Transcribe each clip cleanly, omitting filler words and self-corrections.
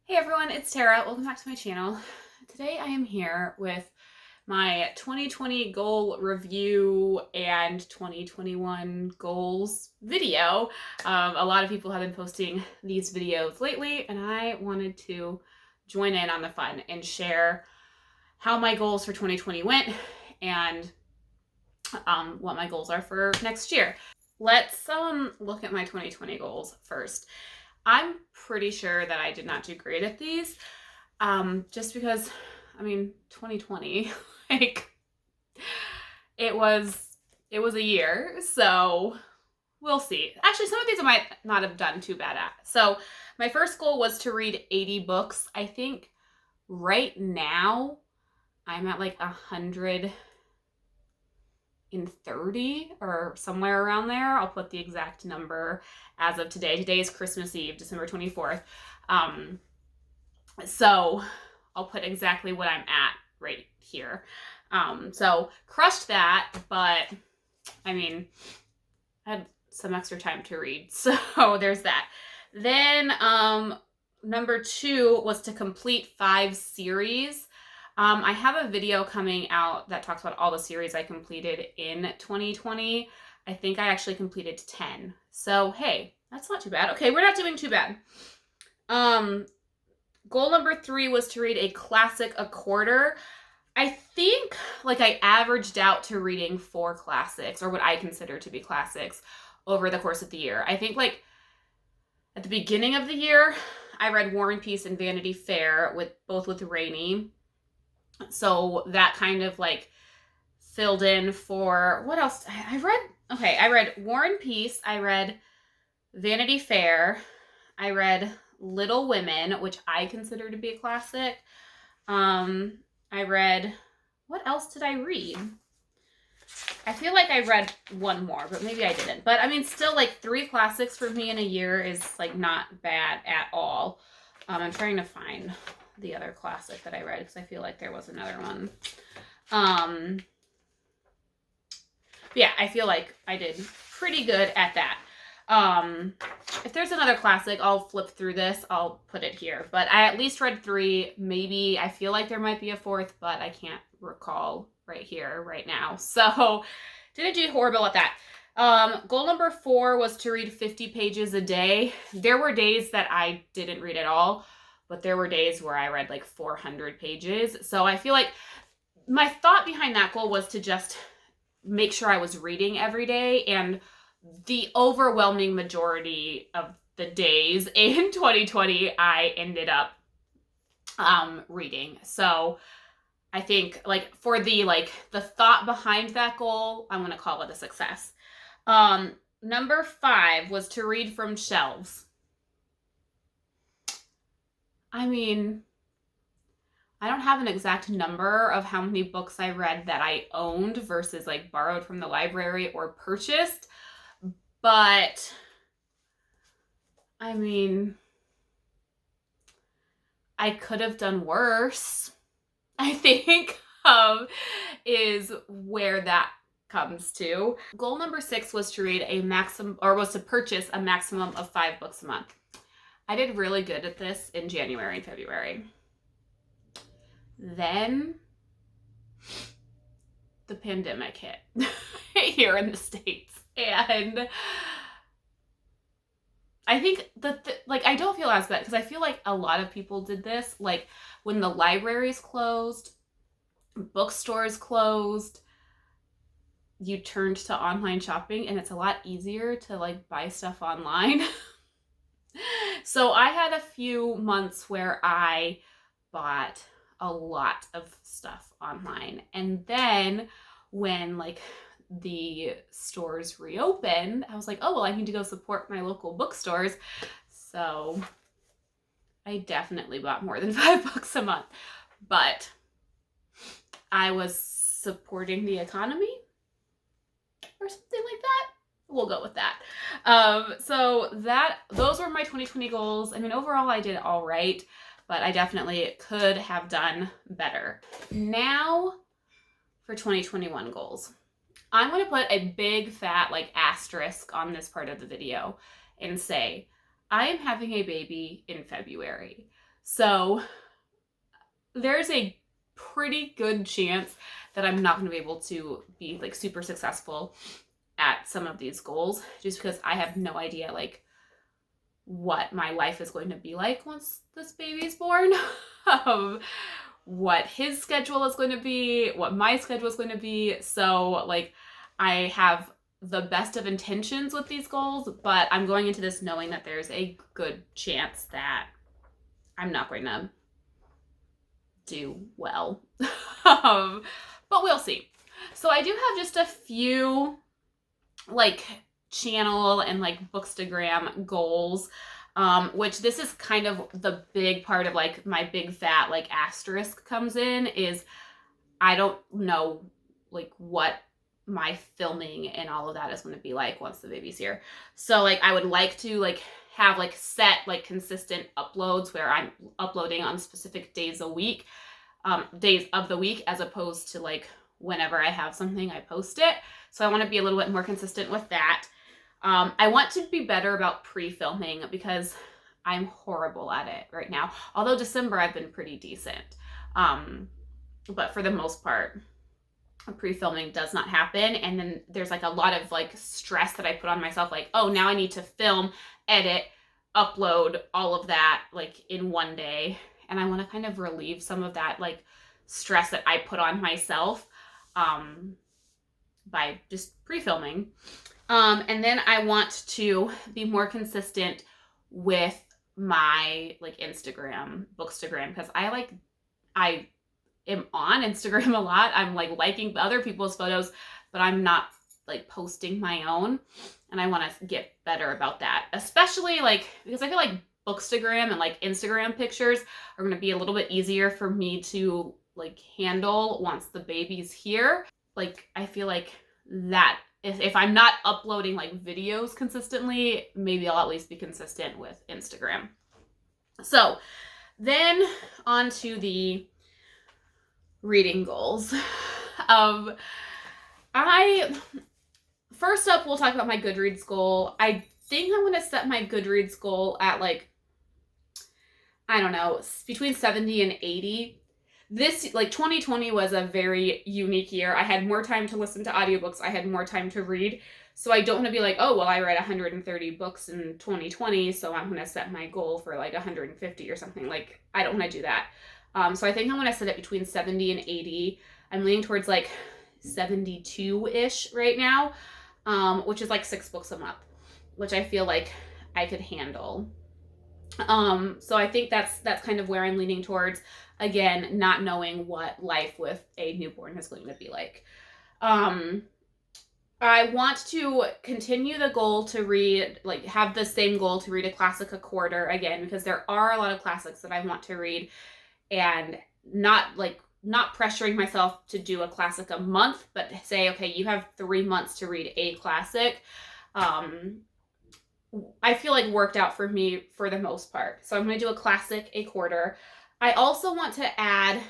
Hey everyone, it's Tara. Welcome back to my channel. Today I am here with my 2020 goal review and 2021 goals video. A lot of people have been posting these videos lately, and I wanted to join in on the fun and share how my goals for 2020 went and what my goals are for next year. Let's look at my 2020 goals first. I'm pretty sure that I did not do great at these, just because, 2020, like, it was a year, so we'll see. Actually, some of these I might not have done too bad at. So my first goal was to read 80 books. I think right now I'm at like 130 or somewhere around there. I'll put the exact number as of today. Today is Christmas Eve, December 24th. So I'll put exactly what I'm at right here. So crushed that, but I had some extra time to read. So there's that. Then number 2 was to complete 5 series. I have a video coming out that talks about all the series I completed in 2020. I think I actually completed 10. So, hey, that's not too bad. Okay, we're not doing too bad. Goal number 3 was to read a classic a quarter. I think I averaged out to reading 4 classics, or what I consider to be classics, over the course of the year. I think at the beginning of the year, I read War and Peace and Vanity Fair both with Rainey. So that kind of filled in for what else I read. Okay, I read War and Peace, I read Vanity Fair, I read Little Women, which I consider to be a classic. I read, what else did I read? I feel like I read one more, but maybe I didn't. But still 3 classics for me in a year is not bad at all. I'm trying to find the other classic that I read because I feel like there was another one. Yeah, I feel like I did pretty good at that. If there's another classic, I'll flip through this. I'll put it here. But I at least read 3. Maybe I feel like there might be a 4th, but I can't recall right here, right now. So didn't do horrible at that. Goal number 4 was to read 50 pages a day. There were days that I didn't read at all, but there were days where I read 400 pages. So I feel like my thought behind that goal was to just make sure I was reading every day, and the overwhelming majority of the days in 2020, I ended up reading. So I think for the thought behind that goal, I'm going to call it a success. Number 5 was to read from shelves. I don't have an exact number of how many books I read that I owned versus borrowed from the library or purchased, but I could have done worse, I think, is where that comes to. Goal number 6 was to read to purchase a maximum of 5 books a month. I did really good at this in January and February. Then the pandemic hit here in the States, and I think I don't feel as bad because I feel like a lot of people did this. When the libraries closed, bookstores closed, you turned to online shopping, and it's a lot easier to buy stuff online. So I had a few months where I bought a lot of stuff online, and then when the stores reopened, I was like, oh well, I need to go support my local bookstores. So I definitely bought more than 5 books a month, but I was supporting the economy or something like that. We'll go with that. So those were my 2020 goals. Overall I did all right, but I definitely could have done better. Now for 2021 goals. I'm going to put a big fat asterisk on this part of the video and say, I am having a baby in February. So there's a pretty good chance that I'm not going to be able to be like super successful at some of these goals, just because I have no idea like what my life is going to be like once this baby's born. What his schedule is going to be, what my schedule is going to be. So like I have the best of intentions with these goals, but I'm going into this knowing that there's a good chance that I'm not going to do well. But we'll see. So I do have just a few like channel and like Bookstagram goals, which this is kind of the big part of like my big fat like asterisk comes in, is I don't know like what my filming and all of that is going to be like once the baby's here. So like I would like to like have like set like consistent uploads where I'm uploading on specific days a week, days of the week, as opposed to like whenever I have something I post it. So I want to be a little bit more consistent with that. I want to be better about pre-filming because I'm horrible at it right now. Although December I've been pretty decent. But for the most part, pre-filming does not happen. And then there's like a lot of like stress that I put on myself, like, oh, now I need to film, edit, upload, all of that like in one day. And I want to kind of relieve some of that like stress that I put on myself by just pre-filming. And then I want to be more consistent with my like Instagram, Bookstagram, because I am on Instagram a lot. I'm like liking other people's photos, but I'm not like posting my own. And I want to get better about that, especially like because I feel like Bookstagram and like Instagram pictures are going to be a little bit easier for me to like handle once the baby's here. Like I feel like that if I'm not uploading like videos consistently, maybe I'll at least be consistent with Instagram. So then on to the reading goals. First up, we'll talk about my Goodreads goal. I think I'm going to set my Goodreads goal at like, I don't know, between 70 and 80. This, like 2020 was a very unique year. I had more time to listen to audiobooks. I had more time to read. So I don't want to be like, oh, well, I read 130 books in 2020, so I'm going to set my goal for like 150 or something. Like, I don't want to do that. So I think I'm going to set it between 70 and 80. I'm leaning towards like 72-ish right now, which is like 6 books a month, which I feel like I could handle. So I think that's kind of where I'm leaning towards. Again, not knowing what life with a newborn is going to be like. I want to continue the goal to read, like have the same goal to read a classic a quarter again, because there are a lot of classics that I want to read, and not pressuring myself to do a classic a month, but say, okay, you have 3 months to read a classic. I feel like worked out for me for the most part. So I'm going to do a classic a quarter. I also want to add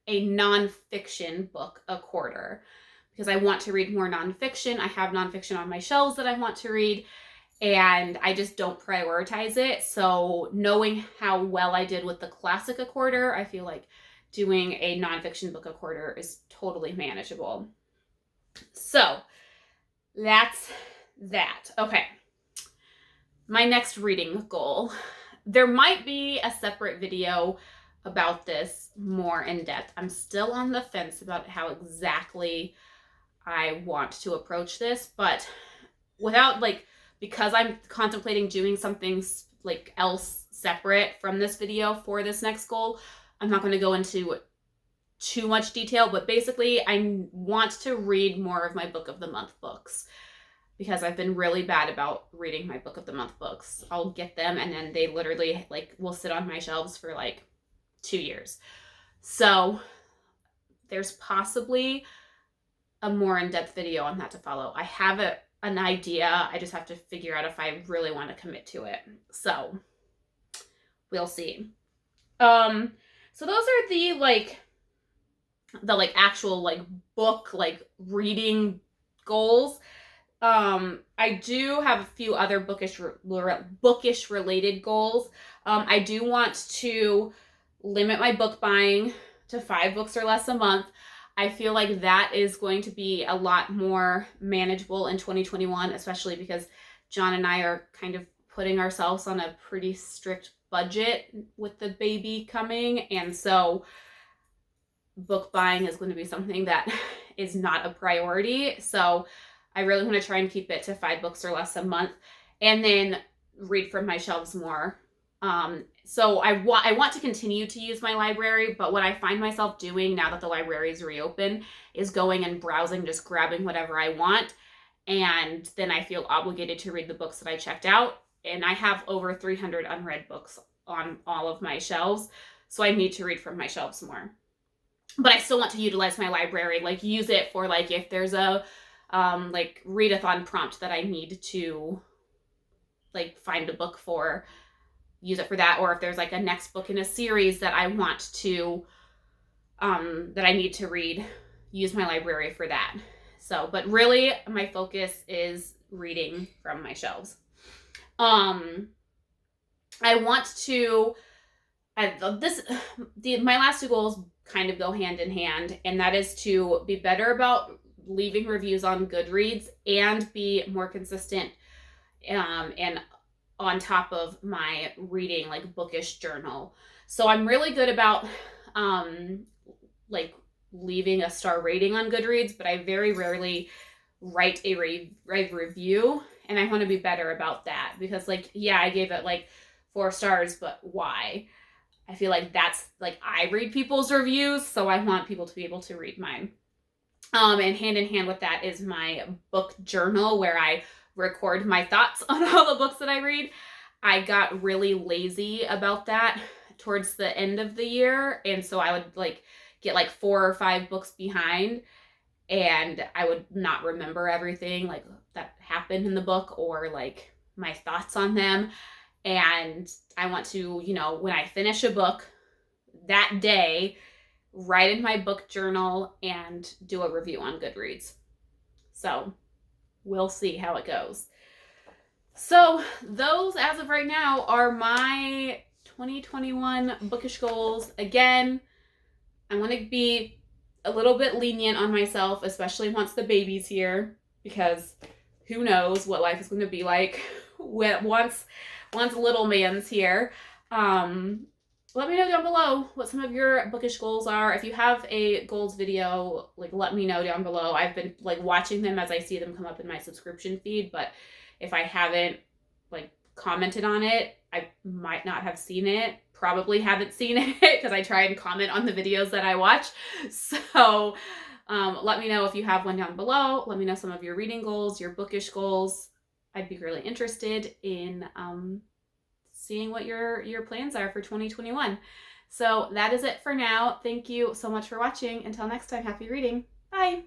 a nonfiction book a quarter because I want to read more nonfiction. I have nonfiction on my shelves that I want to read, and I just don't prioritize it. So knowing how well I did with the classic a quarter, I feel like doing a nonfiction book a quarter is totally manageable. So that's that. Okay. My next reading goal. There might be a separate video about this more in depth. I'm still on the fence about how exactly I want to approach this, but without because I'm contemplating doing something like else separate from this video for this next goal, I'm not going to go into too much detail, but basically I want to read more of my book of the month books, because I've been really bad about reading my book of the month books. I'll get them and then they literally will sit on my shelves for 2 years. So there's possibly a more in-depth video on that to follow. I have an idea. I just have to figure out if I really want to commit to it. So we'll see. So those are the actual book reading goals. I do have a few other bookish related goals. I do want to limit my book buying to 5 books or less a month. I feel like that is going to be a lot more manageable in 2021, especially because John and I are kind of putting ourselves on a pretty strict budget with the baby coming. And so book buying is going to be something that is not a priority. So I really want to try and keep it to 5 books or less a month, and then read from my shelves more. So I want to continue to use my library, but what I find myself doing now that the library is reopened is going and browsing, just grabbing whatever I want, and then I feel obligated to read the books that I checked out. And I have over 300 unread books on all of my shelves, so I need to read from my shelves more. But I still want to utilize my library, like use it for like if there's a like readathon prompt that I need to like find a book for, use it for that. Or if there's like a next book in a series that I want to that I need to read, use my library for that. So, but really my focus is reading from my shelves. I want to my last 2 goals kind of go hand in hand, and that is to be better about leaving reviews on Goodreads and be more consistent and on top of my reading, like bookish journal. So I'm really good about like leaving a star rating on Goodreads, but I very rarely write a review, and I want to be better about that because like, yeah, I gave it like 4 stars, but why? I feel like that's like, I read people's reviews, so I want people to be able to read mine. And hand in hand with that is my book journal where I record my thoughts on all the books that I read. I got really lazy about that towards the end of the year, and so I would like get like 4 or 5 books behind, and I would not remember everything like that happened in the book or like my thoughts on them. And I want to, you know, when I finish a book that day, write in my book journal and do a review on Goodreads. So we'll see how it goes. So those, as of right now, are my 2021 bookish goals. Again, I want to be a little bit lenient on myself, especially once the baby's here, because who knows what life is going to be like once little man's here. Let me know down below what some of your bookish goals are. If you have a goals video, like let me know down below. I've been like watching them as I see them come up in my subscription feed, but if I haven't like commented on it, I might not have seen it. Probably haven't seen it because I try and comment on the videos that I watch. So let me know if you have one down below. Let me know some of your reading goals, your bookish goals. I'd be really interested in seeing what your plans are for 2021. So that is it for now. Thank you so much for watching. Until next time, happy reading. Bye.